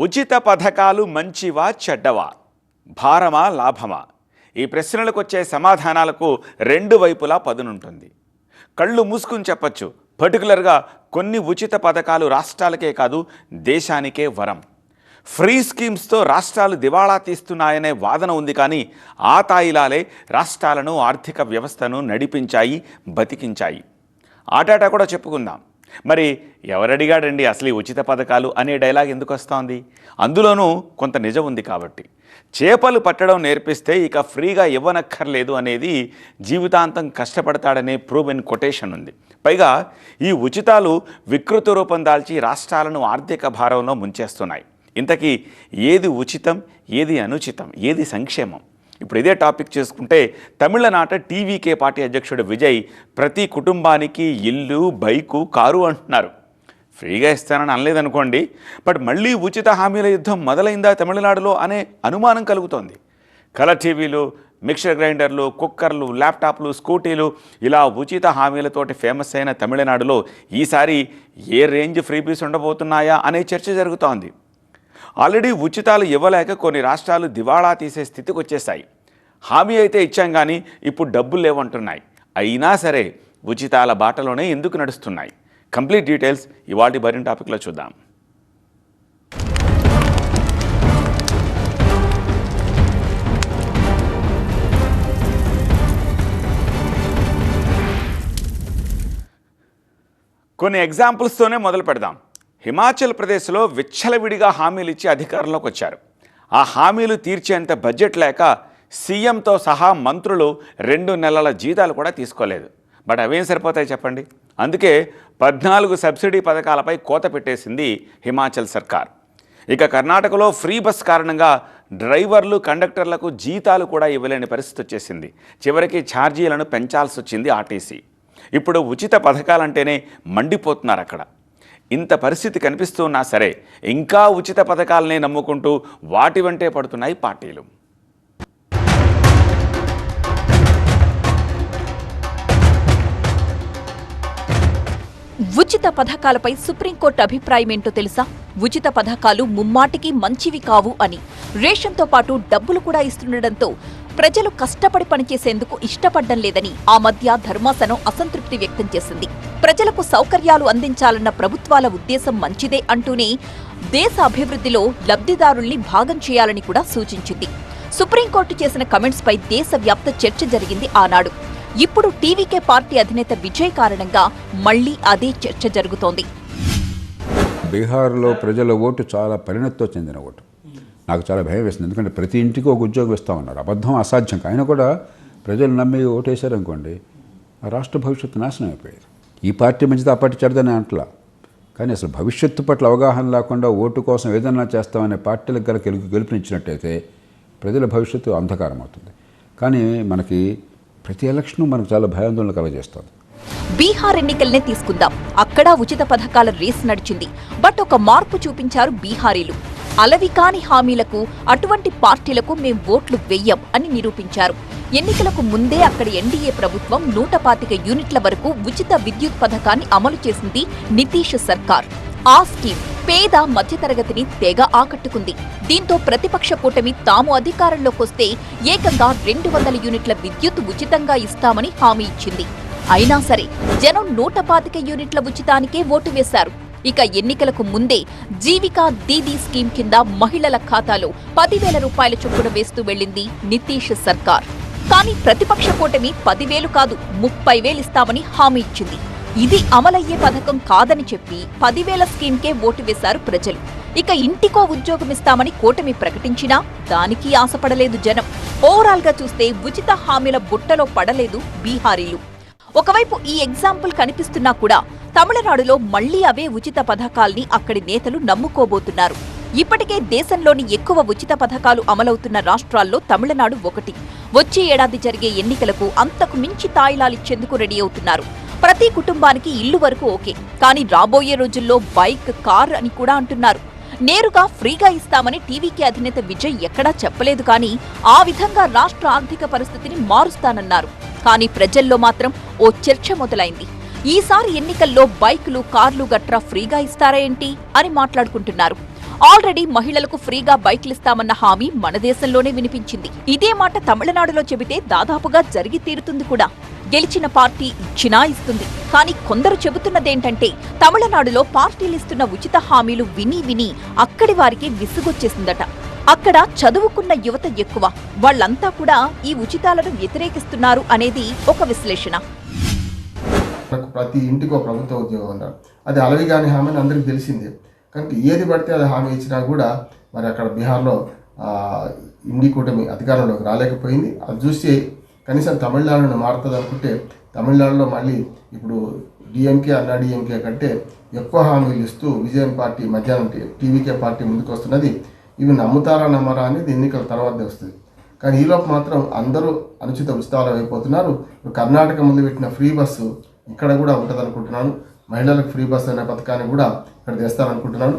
ఉచిత పథకాలు మంచివా చెడ్డవా, భారమా లాభమా? ఈ ప్రశ్నలకు వచ్చే సమాధానాలకు రెండు వైపులా పదునుంటుంది. కళ్ళు మూసుకుని చెప్పచ్చు, పర్టికులర్గా కొన్ని ఉచిత పథకాలు రాష్ట్రాలకే కాదు దేశానికే వరం. ఫ్రీ స్కీమ్స్తో రాష్ట్రాలు దివాళా తీస్తున్నాయనే వాదన ఉంది. కానీ ఆ తాయిలాలే రాష్ట్రాలను, ఆర్థిక వ్యవస్థను నడిపించాయి, బతికించాయి. ఆటాటా కూడా చెప్పుకుందాం. మరి ఎవరడిగాడండి అసలు ఈ ఉచిత పథకాలు అనే డైలాగ్ ఎందుకు వస్తోంది? అందులోనూ కొంత నిజం ఉంది కాబట్టి. చేపలు పట్టడం నేర్పిస్తే ఇక ఫ్రీగా ఇవ్వనక్కర్లేదు అనేది జీవితాంతం కష్టపడతాడనే ప్రూవెన్ కొటేషన్ ఉంది. పైగా ఈ ఉచితాలు వికృత రూపం దాల్చి రాష్ట్రాలను ఆర్థిక భారంలో ముంచేస్తున్నాయి. ఇంతకీ ఏది ఉచితం, ఏది అనుచితం, ఏది సంక్షేమం? ఇప్పుడు ఇదే టాపిక్ చేసుకుంటే తమిళనాట టీవీకే పార్టీ అధ్యక్షుడు విజయ్ ప్రతి కుటుంబానికి ఇల్లు, బైకు, కారు అంటున్నారు. ఫ్రీగా ఇస్తానని అనలేదనుకోండి, బట్ మళ్ళీ ఉచిత హామీల యుద్ధం మొదలైందా తమిళనాడులో అనే అనుమానం కలుగుతోంది. కలర్ టీవీలు, మిక్సర్ గ్రైండర్లు, కుక్కర్లు, ల్యాప్టాప్లు, స్కూటీలు ఇలా ఉచిత హామీలతోటి ఫేమస్ అయిన తమిళనాడులో ఈసారి ఏ రేంజ్ ఫ్రీబీస్ ఉండబోతున్నాయా అనే చర్చ జరుగుతోంది. ఆల్రెడీ ఉచితాలు ఇవ్వలేక కొన్ని రాష్ట్రాలు దివాళా తీసే స్థితికి వచ్చేసాయి. హామీ అయితే ఇచ్చాం కానీ ఇప్పుడు డబ్బులు లేవంటున్నాయి. అయినా సరే ఉచితాల బాటలోనే ఎందుకు నడుస్తున్నాయి? కంప్లీట్ డీటెయిల్స్ ఇవాల్టి బరిన్ టాపిక్లో చూద్దాం. కొన్ని ఎగ్జాంపుల్స్తోనే మొదలు పెడదాం. హిమాచల్ ప్రదేశ్లో విచ్చలవిడిగా హామీలు ఇచ్చి అధికారంలోకి వచ్చారు. ఆ హామీలు తీర్చేంత బడ్జెట్ లేక సీఎంతో సహా మంత్రులు 2 నెలల జీతాలు కూడా తీసుకోలేదు. బట్ అవేం సరిపోతాయి చెప్పండి? అందుకే 14 సబ్సిడీ పథకాలపై కోత పెట్టేసింది హిమాచల్ సర్కార్. ఇక కర్ణాటకలో ఫ్రీ బస్ కారణంగా డ్రైవర్లు, కండక్టర్లకు జీతాలు కూడా ఇవ్వలేని పరిస్థితి వచ్చేసింది. చివరికి ఛార్జీలను పెంచాల్సి వచ్చింది ఆర్టీసీ. ఇప్పుడు ఉచిత పథకాలంటేనే మండిపోతున్నారు అక్కడ. ఇంత పరిస్థితి కనిపిస్తున్నా సరే ఇంకా ఉచిత పథకాలనే నమ్ముకుంటూ వాటి వెంటే పడుతున్నాయి పార్టీలు. ఉచిత పథకాలపై సుప్రీంకోర్టు అభిప్రాయం ఏంటో తెలుసా? ఉచిత పథకాలు ముమ్మాటికి మంచివి కావు అని. రేషన్తో పాటు డబ్బులు కూడా ఇస్తుండటంతో ప్రజలు కష్టపడి పనిచేసేందుకు ఇష్టపడ్డం లేదని ఆ మధ్య ధర్మాసనం అసంతృప్తి వ్యక్తం చేసింది. ప్రజలకు సౌకర్యాలు అందించాలన్న ప్రభుత్వాల ఉద్దేశం మంచిదే అంటూనే దేశ అభివృద్ధిలో లబ్ధిదారుల్ని భాగం చేయాలని కూడా సూచించింది. సుప్రీంకోర్టు చేసిన కమెంట్స్ పై దేశవ్యాప్త చర్చ జరిగింది ఆనాడు. ఇప్పుడు టీవీకే పార్టీ అధినేత విజయ్ కారణంగా మళ్లీ అదే చర్చ జరుగుతోంది. బీహార్లో ప్రజల ఓటు చాలా పరిణతితో చెందిన ఓటు. నాకు చాలా భయం వేస్తుంది. ఎందుకంటే ప్రతి ఇంటికి ఒక ఉద్యోగం ఇస్తామన్నారు. అబద్ధం, అసాధ్యం. అయినా కూడా ప్రజలు నమ్మి ఓటేశారనుకోండి, ఆ రాష్ట్ర భవిష్యత్తు నాశనం అయిపోయేది. ఈ పార్టీ మంచిది, ఆ పార్టీ చెడ్డదని అంటలా. కానీ అసలు భవిష్యత్తు పట్ల అవగాహన లేకుండా ఓటు కోసం ఏదన్నా చేస్తామనే పార్టీలకు గల గెలుపునిచ్చినట్టయితే ప్రజల భవిష్యత్తు అంధకారం అవుతుంది. కానీ మనకి ప్రతి ఎలక్షన్ మనకు చాలా భయాందోళన కలగజేస్తుంది. బీహార్ ఎన్నికలనే తీసుకుందాం. అక్కడ ఉచిత పథకాల రేస్ నడిచింది. బట్ ఒక మార్పు చూపించారు బీహారీలు. అలవి కాని హామీలకు, అటువంటి పార్టీలకు మేం ఓట్లు వెయ్యం అని నిరూపించారు. ఎన్నికలకు ముందే అక్కడి ఎన్డీఏ ప్రభుత్వం 125 యూనిట్ల వరకు ఉచిత విద్యుత్ పథకాన్ని అమలు చేసింది నితీష్ సర్కార్. ఆ స్కీమ్ పేద మధ్యతరగతిని తెగ ఆకట్టుకుంది. దీంతో ప్రతిపక్ష కూటమి తాము అధికారంలోకొస్తే ఏకంగా 200 యూనిట్ల విద్యుత్ ఉచితంగా ఇస్తామని హామీ ఇచ్చింది. అయినా సరే జనం 125 యూనిట్ల ఉచితానికే ఓటు వేశారు. ఇక ఎన్నికలకు ముందే జీవికా దీదీ స్కీమ్ కింద మహిళల ఖాతాలో 10,000 రూపాయల చొప్పున వేస్తూ వెళ్లింది నితీష్ సర్కార్. కానీ ప్రతిపక్ష కూటమి 10,000 కాదు 30,000 ఇస్తామని హామీ ఇచ్చింది. ఇది అమలయ్యే పథకం కాదని చెప్పి 10,000 స్కీమ్కే ఓటు వేశారు ప్రజలు. ఇక ఇంటికో ఉద్యోగం ఇస్తామని కూటమి ప్రకటించినా దానికి ఆశపడలేదు జనం. ఓవరాల్ గా చూస్తే ఉచిత హామీల బుట్టలో పడలేదు బీహారీలు. ఒకవైపు ఈ ఎగ్జాంపుల్ కనిపిస్తున్నా కూడా తమిళనాడులో మళ్లీ అవే ఉచిత పథకాల్ని అక్కడి నేతలు నమ్ముకోబోతున్నారు. ఇప్పటికే దేశంలోని ఎక్కువ ఉచిత పథకాలు అమలవుతున్న రాష్ట్రాల్లో తమిళనాడు ఒకటి. వచ్చే ఏడాది జరిగే ఎన్నికలకు అంతకు మించి తాయిలాలిచ్చేందుకు రెడీ అవుతున్నారు. ప్రతి కుటుంబానికి ఇల్లు వరకు ఓకే, కానీ రాబోయే రోజుల్లో బైక్, కార్ అని కూడా అంటున్నారు. నేరుగా ఫ్రీగా ఇస్తామని టీవీకే అధినేత విజయ్ ఎక్కడా చెప్పలేదు. కానీ ఆ విధంగా రాష్ట్ర ఆర్థిక పరిస్థితిని మారుస్తానన్నారు. కానీ ప్రజల్లో మాత్రం ఓ చర్చ మొదలైంది. ఈసారి ఎన్నికల్లో బైకులు, కార్లు గట్రా ఫ్రీగా ఇస్తారా ఏంటి అని మాట్లాడుకుంటున్నారు. ఆల్రెడీ మహిళలకు ఫ్రీగా బైక్లిస్తామన్న హామీ మన దేశంలోనే వినిపించింది. ఇదే మాట తమిళనాడులో చెబితే దాదాపుగా జరిగి తీరుతుంది కూడా. గెలిచిన పార్టీ ఇచ్చినా ఇస్తుంది. కానీ కొందరు చెబుతున్నదేంటంటే తమిళనాడులో పార్టీలిస్తున్న ఉచిత హామీలు విని విని అక్కడి వారికి విసుగొచ్చేసిందట. అక్కడ చదువుకున్న యువత ఎక్కువ, వాళ్లంతా కూడా ఈ ఉచితాలను వ్యతిరేకిస్తున్నారు అనేది ఒక విశ్లేషణ. ప్రతి ఇంటికి ఒక ప్రభుత్వ ఉద్యోగం ఉన్నారు. అది అలవి కాని హామీ అని అందరికీ తెలిసిందే. కనుక ఏది పడితే అది హామీ ఇచ్చినా కూడా మరి అక్కడ బీహార్లో ఇండి కూటమి అధికారంలోకి రాలేకపోయింది. అది చూసి కనీసం తమిళనాడును మారుతుంది అనుకుంటే తమిళనాడులో మళ్ళీ ఇప్పుడు డిఎంకే అన్నా డిఎంకే కంటే ఎక్కువ హామీలు ఇస్తూ విజయం పార్టీ మధ్యాహ్నం టీవీకే పార్టీ ముందుకు వస్తున్నది. ఇవి నమ్ముతారా నమ్మరా అనేది ఎన్నికల తర్వాత వస్తుంది. కానీ ఈలోపు మాత్రం అందరూ అనుచిత ఉచితాలు అయిపోతున్నారు. కర్ణాటక ముందు పెట్టిన ఫ్రీ బస్సు ఇక్కడ కూడా ఉంటుంది అనుకుంటున్నాను. మహిళలకు ఫ్రీ బస్ అనే పథకాన్ని కూడా ఇక్కడ తెస్తారనుకుంటున్నాను.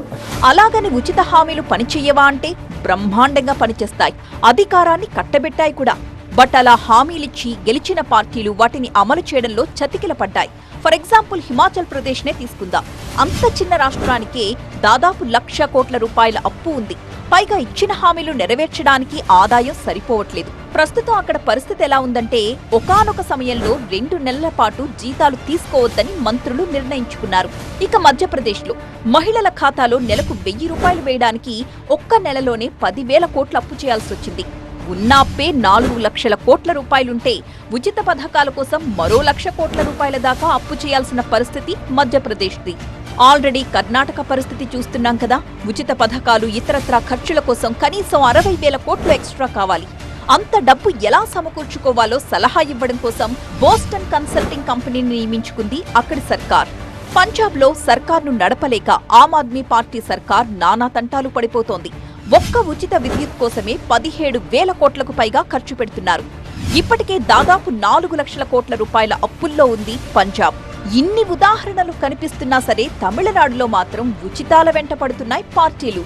అలాగని ఉచిత హామీలు పనిచేయవా అంటే బ్రహ్మాండంగా పనిచేస్తాయి. అధికారాన్ని కట్టబెట్టాయి కూడా. బట్ అలా హామీలిచ్చి గెలిచిన పార్టీలు వాటిని అమలు చేయడంలో చతికిల పడ్డాయి. ఫర్ ఎగ్జాంపుల్ హిమాచల్ ప్రదేశ్నే తీసుకుందాం. అంత చిన్న రాష్ట్రానికే దాదాపు 1,00,000 కోట్ల రూపాయల అప్పు ఉంది. పైగా ఇచ్చిన హామీలు నెరవేర్చడానికి ఆదాయం సరిపోవట్లేదు. ప్రస్తుతం అక్కడ పరిస్థితి ఎలా ఉందంటే ఒకానొక సమయంలో 2 నెలల పాటు జీతాలు తీసుకోవద్దని మంత్రులు నిర్ణయించుకున్నారు. ఇక మధ్యప్రదేశ్లో మహిళల ఖాతాలో నెలకు 1,000 రూపాయలు వేయడానికి ఒక్క నెలలోనే 10,000 కోట్ల అప్పు చేయాల్సి వచ్చింది. ఉన్న అప్పే 4 లక్షల కోట్ల రూపాయలుంటే ఉచిత పథకాల కోసం మరో 1,00,000 కోట్ల రూపాయల దాకా అప్పు చేయాల్సిన పరిస్థితి మధ్యప్రదేశ్ది. ఆల్రెడీ కర్ణాటక పరిస్థితి చూస్తున్నాం కదా. ఉచిత పథకాలు ఇతరత్రా ఖర్చుల కోసం కనీసం 60,000 కోట్లు ఎక్స్ట్రా కావాలి. అంత డబ్బు ఎలా సమకూర్చుకోవాలో సలహా ఇవ్వడం కోసం బోస్టన్ కన్సల్టింగ్ కంపెనీని నియమించుకుంది అక్కడి సర్కార్. పంజాబ్లో సర్కార్ను నడపలేక ఆమ్ ఆద్మీ పార్టీ సర్కార్ నానా తంటాలు పడిపోతోంది. ఒక్క ఉచిత విద్యుత్ కోసమే 17,000 కోట్లకు పైగా ఖర్చు పెడుతున్నారు. ఇప్పటికే దాదాపు 4 లక్షల కోట్ల రూపాయల అప్పుల్లో ఉంది పంజాబ్. ఇన్ని ఉదాహరణలు కనిపిస్తున్నా సరే తమిళనాడులో మాత్రం ఉచితాల వెంట పడుతున్నాయి పార్టీలు.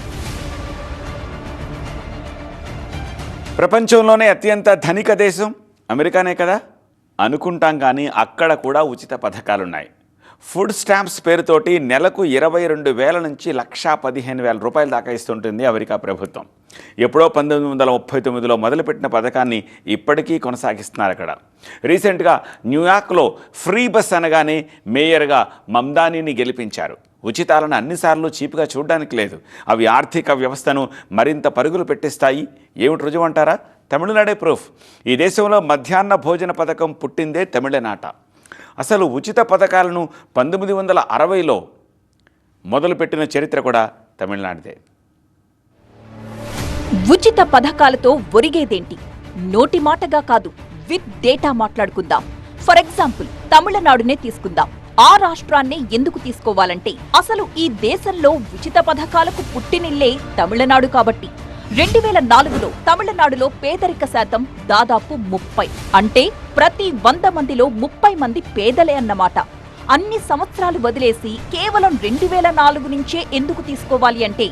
ప్రపంచంలోనే అత్యంత ధనిక దేశం అమెరికానే కదా అనుకుంటాం, కానీ అక్కడ కూడా ఉచిత పథకాలున్నాయి. ఫుడ్ స్టాంప్స్ పేరుతోటి నెలకు 22,000 నుంచి 1,15,000 రూపాయలు దాకా ఇస్తుంటుంది అమెరికా ప్రభుత్వం. ఎప్పుడో 1939లో మొదలుపెట్టిన పథకాన్ని ఇప్పటికీ కొనసాగిస్తున్నారు అక్కడ. రీసెంట్గా న్యూయార్క్లో ఫ్రీ బస్ అనగానే మేయర్గా మమ్దానీని గెలిపించారు. ఉచితాలను అన్నిసార్లు చీప్గా చూడడానికి లేదు. అవి ఆర్థిక వ్యవస్థను మరింత పరుగులు పెట్టిస్తాయి. ఏమిటి రుజువు అంటారా? తమిళనాడే ప్రూఫ్. ఈ దేశంలో మధ్యాహ్న భోజన పథకం పుట్టిందే తమిళనాట. అసలు ఉచిత పథకాలను 1960లో మొదలుపెట్టిన చరిత్ర కూడా తమిళనాడుదే. ఉచిత పథకాలతో ఒరిగేదేంటి? నోటి మాటగా కాదు, విత్ డేటా మాట్లాడుకుందాం. ఫర్ ఎగ్జాంపుల్ తమిళనాడునే తీసుకుందాం. ఆ రాష్ట్రాన్నే ఎందుకు తీసుకోవాలంటే అసలు ఈ దేశంలో ఉచిత పథకాలకు పుట్టినిల్లే తమిళనాడు కాబట్టి. 2004లో తమిళనాడులో పేదరిక శాతం దాదాపు 30. అంటే ప్రతి 100 మందిలో 30 మంది పేదలే అన్నమాట. అన్ని సంవత్సరాలు వదిలేసి కేవలం 2004 నుంచే ఎందుకు తీసుకోవాలి అంటే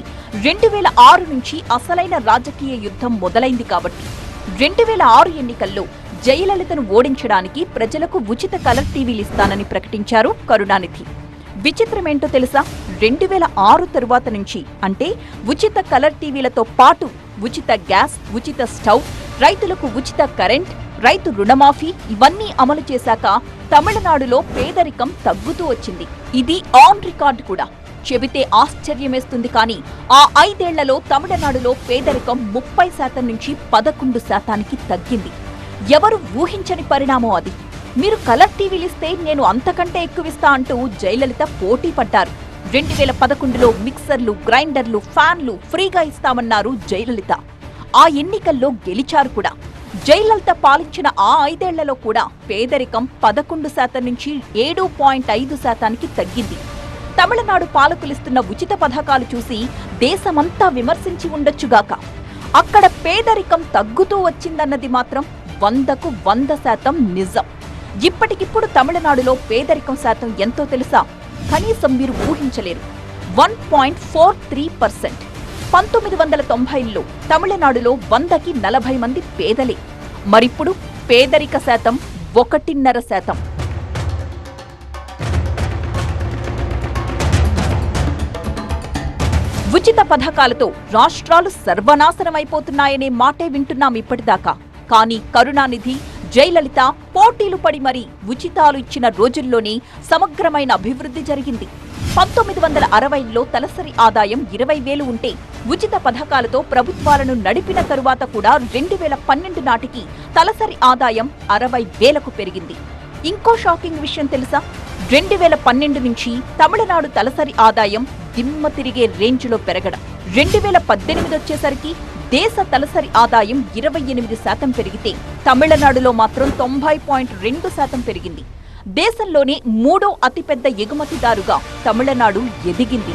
2006 నుంచి అసలైన రాజకీయ యుద్ధం మొదలైంది కాబట్టి. 2006 ఎన్నికల్లో జయలలితను ఓడించడానికి ప్రజలకు ఉచిత కలర్ టీవీలు ఇస్తానని ప్రకటించారు కరుణానిధి. విచిత్రమేంటో తెలుసా? 2006 తరువాత నుంచి అంటే ఉచిత కలర్ టీవీలతో పాటు ఉచిత గ్యాస్, ఉచిత స్టవ్, రైతులకు ఉచిత కరెంట్, రైతు రుణమాఫీ ఇవన్నీ అమలు చేశాక తమిళనాడులో పేదరికం తగ్గుతూ వచ్చింది. ఇది ఆన్ రికార్డు కూడా. చెబితే ఆశ్చర్యమేస్తుంది, కానీ ఆ 5 ఏళ్లలో తమిళనాడులో పేదరికం 30% నుంచి 11% తగ్గింది. ఎవరు ఊహించని పరిణామం అది. మీరు కలర్ టీవీలిస్తే నేను అంతకంటే ఎక్కువిస్తా అంటూ జయలలిత పోటీ పడ్డారు. 2011లో మిక్సర్లు, గ్రైండర్లు, ఫ్యాన్లు ఫ్రీగా ఇస్తామన్నారు జయలలిత. ఆ ఎన్నికల్లో గెలిచారు కూడా. జయలలిత పాలించిన ఆ 5 ఏళ్లలో కూడా పేదరికం 11% నుంచి 7.5%కి తగ్గింది. తమిళనాడు పాలకులిస్తున్న ఉచిత పథకాలు చూసి దేశమంతా విమర్శించి ఉండొచ్చుగాక, అక్కడ పేదరికం తగ్గుతూ వచ్చిందన్నది మాత్రం 100కు 100% నిజం. ఇప్పటికిప్పుడు తమిళనాడులో పేదరికం శాతం ఎంతో తెలుసా? కనీసం మీరు ఊహించలేరు. 1.43%. 1990లో తమిళనాడులో 100కి 40 మంది పేదలే. మరిప్పుడు పేదరిక శాతం 1.5%. ఉచిత పథకాలతో రాష్ట్రాలు సర్వనాశనమైపోతున్నాయనే మాటే వింటున్నాం ఇప్పటిదాకా. కానీ కరుణానిధి, జయలలిత పోటీలు పడి మరీ ఉచితాలు ఇచ్చిన రోజుల్లోనే సమగ్రమైన అభివృద్ధి జరిగింది. 1960లో తలసరి ఆదాయం 20,000 ఉంటే ఉచిత పథకాలతో ప్రభుత్వాలను నడిపిన తరువాత కూడా 2012 నాటికి తలసరి ఆదాయం 60,000కు పెరిగింది. ఇంకో షాకింగ్ విషయం తెలుసా? 2012 నుంచి తమిళనాడు తలసరి ఆదాయం దిమ్మ తిరిగే రేంజ్లో పెరగడం. 2018 వచ్చేసరికి దేశ తలసరి ఆదాయం 28% పెరిగితే తమిళనాడులో మాత్రం 90.2% పెరిగింది. దేశంలోనే 3వ అతిపెద్ద ఎగుమతిదారుగా తమిళనాడు ఎదిగింది.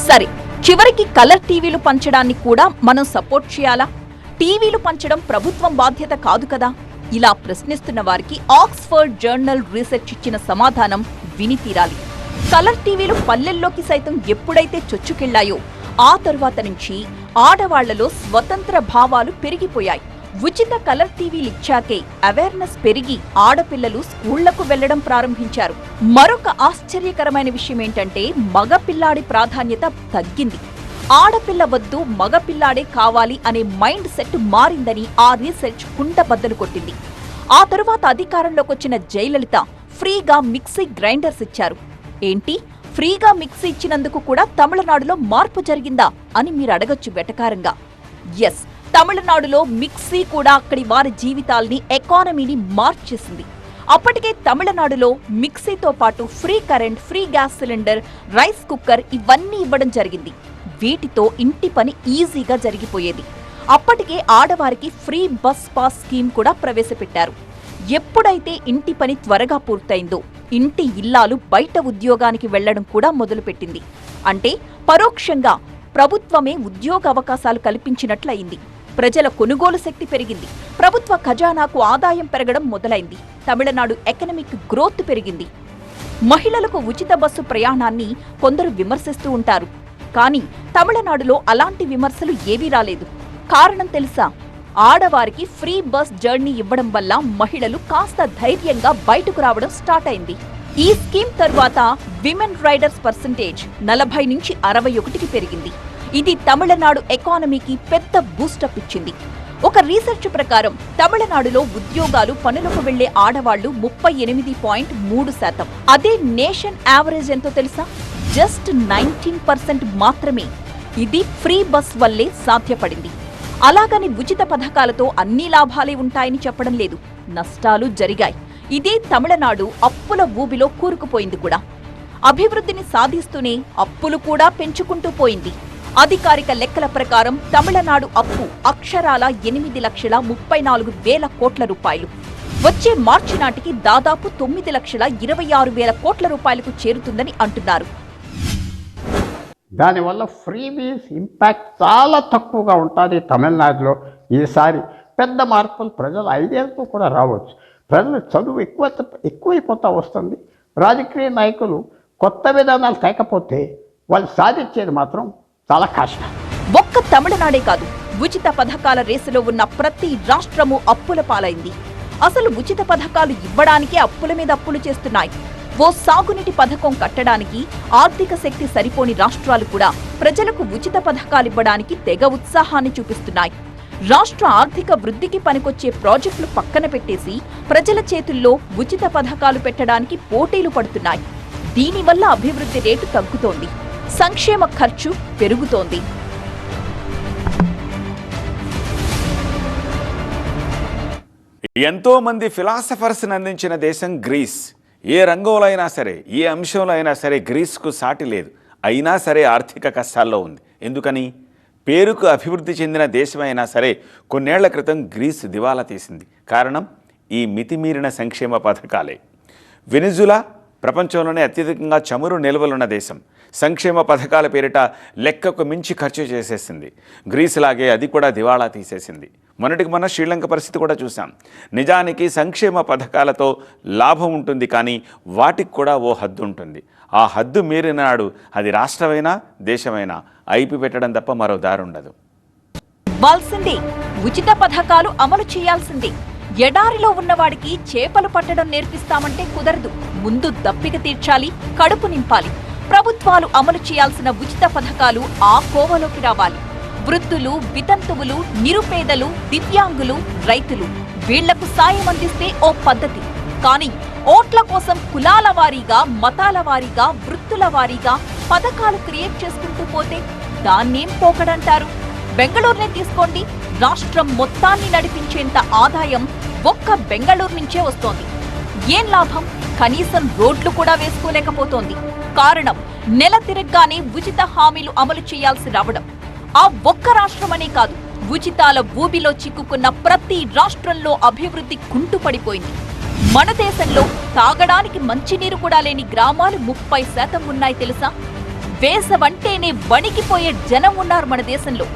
సరే, చివరికి కలర్ టీవీలు పంచడాన్ని కూడా మనం సపోర్ట్ చేయాలా? టీవీలు పంచడం ప్రభుత్వం బాధ్యత కాదు కదా? ఇలా ప్రశ్నిస్తున్న వారికి ఆక్స్ఫర్డ్ జర్నల్ రీసెర్చ్ ఇచ్చిన సమాధానం విని తీరాలి. కలర్ టీవీలు పల్లెల్లోకి సైతం ఎప్పుడైతే చొచ్చుకెళ్లాయో ఆ తరువాత నుంచి ఆడవాళ్లలో స్వతంత్ర భావాలు పెరిగిపోయాయి. ఉచిత కలర్ టీవీలు ఇచ్చాకే అవేర్నెస్ పెరిగి ఆడపిల్లలు స్కూళ్లకు వెళ్లడం ప్రారంభించారు. మరొక ఆశ్చర్యకరమైన విషయం ఏంటంటే మగపిల్లాడి ప్రాధాన్యత తగ్గింది. ఆడపిల్ల వద్దు, మగపిల్లాడే కావాలి అనే మైండ్ సెట్ మారిందని ఆ రీసెర్చ్ కుండబద్దలు కొట్టింది. ఆ తరువాత అధికారంలోకి వచ్చిన జయలలిత ఫ్రీగా మిక్సీ గ్రైండర్స్ ఇచ్చారు. ఏంటి, ఫ్రీగా మిక్సీ ఇచ్చినందుకు కూడా తమిళనాడులో మార్పు జరిగిందా అని మీరు అడగొచ్చు వెటకారంగా. ఎస్, తమిళనాడులో మిక్సీ కూడా అక్కడి వారి జీవితాల్ని, ఎకానమీని మార్చేసింది. అప్పటికే తమిళనాడులో మిక్సీతో పాటు free current, free gas cylinder, rice cooker ఇవన్నీ ఇవ్వడం జరిగింది. వీటితో ఇంటి పని ఈజీగా జరిగిపోయేది. అప్పటికే ఆడవారికి ఫ్రీ బస్ పాస్ స్కీమ్ కూడా ప్రవేశపెట్టారు. ఎప్పుడైతే ఇంటి పని త్వరగా పూర్తయిందో ఇంటి ఇల్లాలు బయట ఉద్యోగానికి వెళ్లడం కూడా మొదలుపెట్టింది. అంటే పరోక్షంగా ప్రభుత్వమే ఉద్యోగ అవకాశాలు కల్పించినట్లయింది. ప్రజల కొనుగోలు శక్తి పెరిగింది. ప్రభుత్వ ఖజానాకు ఆదాయం పెరగడం మొదలైంది. తమిళనాడు ఎకనామిక్ గ్రోత్ పెరిగింది. మహిళలకు ఉచిత బస్సు ప్రయాణాన్ని కొందరు విమర్శిస్తూ ఉంటారు. కానీ తమిళనాడులో అలాంటి విమర్శలు ఏవీ రాలేదు. కారణం తెలుసా? ఆడవారికి ఫ్రీ బస్ జర్నీ ఇవ్వడం వల్ల మహిళలు కాస్త ధైర్యంగా బయటకు రావడం స్టార్ట్ అయింది. ఈ స్కీమ్ తరువాత విమెన్ రైడర్స్ పర్సెంటేజ్ 40 నుంచి 61కి పెరిగింది. ఇది తమిళనాడు ఎకానమీకి పెద్ద బూస్టప్ ఇచ్చింది. ఒక రీసెర్చ్ ప్రకారం తమిళనాడులో ఉద్యోగాలు, పనులకు వెళ్లే ఆడవాళ్లు 38.3%. అదే నేషన్ యావరేజ్ ఎంతో తెలుసా? జస్ట్ 19% మాత్రమే. ఇది ఫ్రీ బస్ వల్లే సాధ్యపడింది. అలాగని ఉచిత పథకాలతో అన్ని లాభాలే ఉంటాయని చెప్పడం లేదు. నష్టాలు జరిగాయి. ఇదే తమిళనాడు అప్పుల ఊబిలో కూరుకుపోయింది కూడా. అభివృద్ధిని సాధిస్తూనే అప్పులు కూడా పెంచుకుంటూ పోయింది. అధికారిక లెక్కల ప్రకారం తమిళనాడు అప్పు అక్షరాల 8,34,000 కోట్ల రూపాయలు. వచ్చే మార్చి నాటికి దాదాపు 9,26,000 కోట్ల రూపాయలకు చేరుతుందని అంటున్నారు. దానివల్ల ఫ్రీబీస్ ఇంపాక్ట్ చాలా తక్కువగా ఉంటుంది తమిళనాడులో. ఈసారి పెద్ద మార్పులు ప్రజల ఐడియాలతో కూడా రావచ్చు. ప్రజలు చదువు ఎక్కువైపోతూ వస్తుంది. రాజకీయ నాయకులు కొత్త విధానాలు తేకపోతే వాళ్ళు సాధించేది మాత్రం చాలా కష్టం. ఒక్క తమిళనాడే కాదు, ఉచిత పథకాల రేసులో ఉన్న ప్రతి రాష్ట్రము అప్పుల పాలైంది. అసలు ఉచిత పథకాలు ఇవ్వడానికే అప్పుల మీద అప్పులు చేస్తున్నాయి. ఓ సాగునీటి పథకం కట్టడానికి ఆర్థిక శక్తి సరిపోని రాష్ట్రాలు కూడా ప్రజలకు ఉచిత పథకాలివ్వడానికి తెగ ఉత్సాహాన్ని చూపిస్తున్నాయి. రాష్ట్ర ఆర్థిక వృద్ధికి పనికొచ్చే ప్రాజెక్టులు పక్కన పెట్టేసి ప్రజల చేతుల్లో ఉచిత పథకాలు పెట్టడానికి పోటీలు పడుతున్నాయి. దీనివల్ల అభివృద్ధి రేటు తగ్గుతోంది, సంక్షేమ ఖర్చు పెరుగుతోంది. ఎంతో మంది ఫిలాసఫర్స్ని అందించిన దేశం గ్రీస్. ఏ రంగంలో అయినా సరే, ఏ అంశంలో అయినా సరే గ్రీస్కు సాటి లేదు. అయినా సరే ఆర్థిక కష్టాల్లో ఉంది. ఎందుకని? పేరుకు అభివృద్ధి చెందిన దేశమైనా సరే కొన్నేళ్ల క్రితం గ్రీస్ దివాలా తీసింది. కారణం ఈ మితిమీరిన సంక్షేమ పథకాలే. వెనిజులా ప్రపంచంలోనే అత్యధికంగా చమురు నిల్వలున్న దేశం. సంక్షేమ పథకాల పేరిట లెక్కకు మించి ఖర్చు చేసేసింది. గ్రీస్ లాగే అది కూడా దివాళా తీసేసింది. మొన్నటికి మొన్న శ్రీలంక పరిస్థితి కూడా చూసాం. నిజానికి సంక్షేమ పథకాలతో లాభం ఉంటుంది, కానీ వాటికి కూడా ఓ హద్దు ఉంటుంది. ఆ హద్దు మీరిన నాడు అది రాష్ట్రమైనా దేశమైనా ఐపి పెట్టడం తప్ప మరో దారి ఉండదు. ఇవ్వాల్సిందే, ఉచిత పథకాలు అమలు చేయాల్సిందే. ఎడారిలో ఉన్నవాడికి చేపలు పట్టడం నేర్పిస్తామంటే కుదరదు. ముందు దప్పిక తీర్చాలి, కడుపు నింపాలి. ప్రభుత్వాలు అమలు చేయాల్సిన ఉచిత పథకాలు ఆ కోవలోకి రావాలి. వృద్ధులు, వితంతువులు, నిరుపేదలు, దివ్యాంగులు, రైతులు వీళ్లకు సాయం అందిస్తే ఓ పద్ధతి. కానీ ఓట్ల కోసం కులాల వారీగా, మతాల వారీగా, వృత్తుల వారీగా పథకాలు క్రియేట్ చేసుకుంటూ పోతే దాన్నేం పోకడంటారు? బెంగళూరునే తీసుకోండి. రాష్ట్రం మొత్తాన్ని నడిపించేంత ఆదాయం ఒక్క బెంగళూరు నుంచే వస్తోంది. ఏం లాభం? కనీసం రోడ్లు కూడా వేసుకోలేకపోతోంది. కారణం, నెల తిరగ్గానే ఉచిత హామీలు అమలు చేయాల్సి రావడం. ఆ ఒక్క రాష్ట్రమనే కాదు, ఉచితాల ఊబిలో చిక్కుకున్న ప్రతి రాష్ట్రంలో అభివృద్ధి కుంటుపడిపోయింది. మన దేశంలో తాగడానికి మంచినీరు కూడా లేని గ్రామాలు 30% ఉన్నాయి తెలుసా? వేసవంటేనే వణికిపోయే జనం ఉన్నారు మన దేశంలో.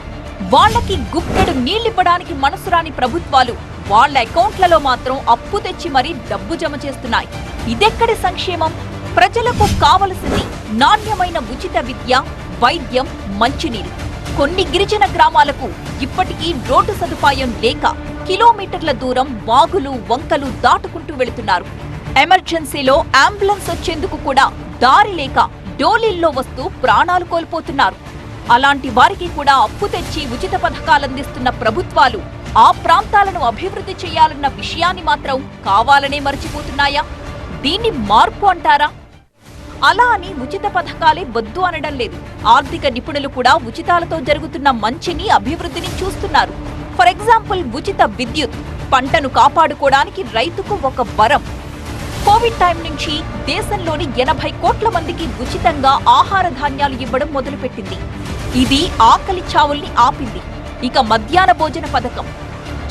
వాళ్లకి గుప్పెడు నీళ్లివ్వడానికి మనసురాని ప్రభుత్వాలు వాళ్ల అకౌంట్లలో మాత్రం అప్పు తెచ్చి మరీ డబ్బు జమ చేస్తున్నాయి. ఇదెక్కడి సంక్షేమం? ప్రజలకు కావలసింది నాణ్యమైన ఉచిత విద్య, వైద్యం, మంచినీరు. కొన్ని గిరిజన గ్రామాలకు ఇప్పటికీ రోడ్డు సదుపాయం లేక కిలోమీటర్ల దూరం వాగులు, వంకలు దాటుకుంటూ వెళుతున్నారు. ఎమర్జెన్సీలో అంబులెన్స్ వచ్చేందుకు కూడా దారి లేక డోలీల్లో వస్తూ ప్రాణాలు కోల్పోతున్నారు. అలాంటి వారికి కూడా అప్పు తెచ్చి ఉచిత పథకాలందిస్తున్న ప్రభుత్వాలు ఆ ప్రాంతాలను అభివృద్ధి చేయాలన్న విషయాన్ని మాత్రం కావాలనే మర్చిపోతున్నాయా? దీన్ని మార్పు అంటారా? అలా అని ఉచిత పథకాలే వద్దు అనడం లేదు. ఆర్థిక నిపుణులు కూడా ఉచితాలతో జరుగుతున్న మంచిని, అభివృద్ధిని చూస్తున్నారు. ఫర్ ఎగ్జాంపుల్, ఉచిత విద్యుత్ పంటను కాపాడుకోవడానికి రైతుకు ఒక వరం. కోవిడ్ టైం నుంచి దేశంలోని 80 కోట్ల మందికి ఉచితంగా ఆహార ధాన్యాలు ఇవ్వడం మొదలుపెట్టింది. ఇది ఆకలి చావుల్ని ఆపింది. ఇక మధ్యాహ్న భోజన పథకం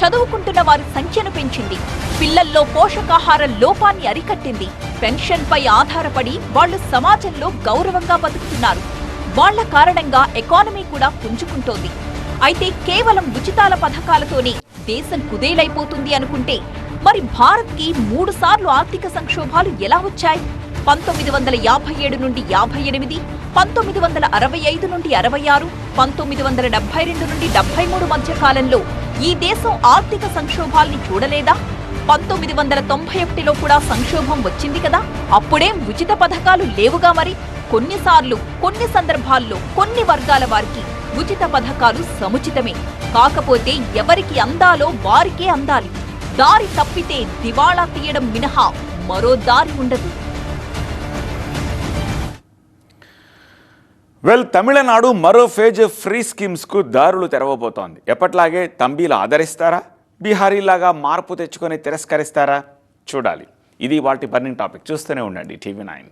చదువుకుంటున్న వారి సంఖ్యను పెంచింది. పిల్లల్లో పోషకాహార లోపాన్ని అరికట్టింది. పెన్షన్పై ఆధారపడి వాళ్లు సమాజంలో గౌరవంగా బతుకుతున్నారు. వాళ్ల కారణంగా ఎకానమీ కూడా పుంజుకుంటోంది. అయితే కేవలం ఉచితాల పథకాలతోనే దేశం కుదేలైపోతుంది అనుకుంటే మరి భారత్కి 3 సార్లు ఆర్థిక సంక్షోభాలు ఎలా వచ్చాయి? 1957 నుండి 58, 1965 నుండి 66, 1972 నుండి 73 మధ్య కాలంలో ఈ దేశం ఆర్థిక సంక్షోభాల్ని చూడలేదా? 1991లో కూడా సంక్షోభం వచ్చింది కదా. అప్పుడేం ఉచిత పథకాలు లేవుగా? మరి కొన్నిసార్లు, కొన్ని సందర్భాల్లో, కొన్ని వర్గాల వారికి ఉచిత పథకాలు సముచితమే. కాకపోతే ఎవరికి అందాలో వారికే అందాలి. దారి తప్పితే దివాళా తీయడం మినహా మరో దారి ఉండదు. తమిళనాడు మరో ఫేజ్ ఫ్రీ స్కీమ్స్కు దారులు తెరవబోతోంది. ఎప్పట్లాగే తంబీలు ఆదరిస్తారా? బీహారీలాగా మార్పు తెచ్చుకొని తిరస్కరిస్తారా? చూడాలి. ఇది వాటి బర్నింగ్ టాపిక్. చూస్తూనే ఉండండి TV9.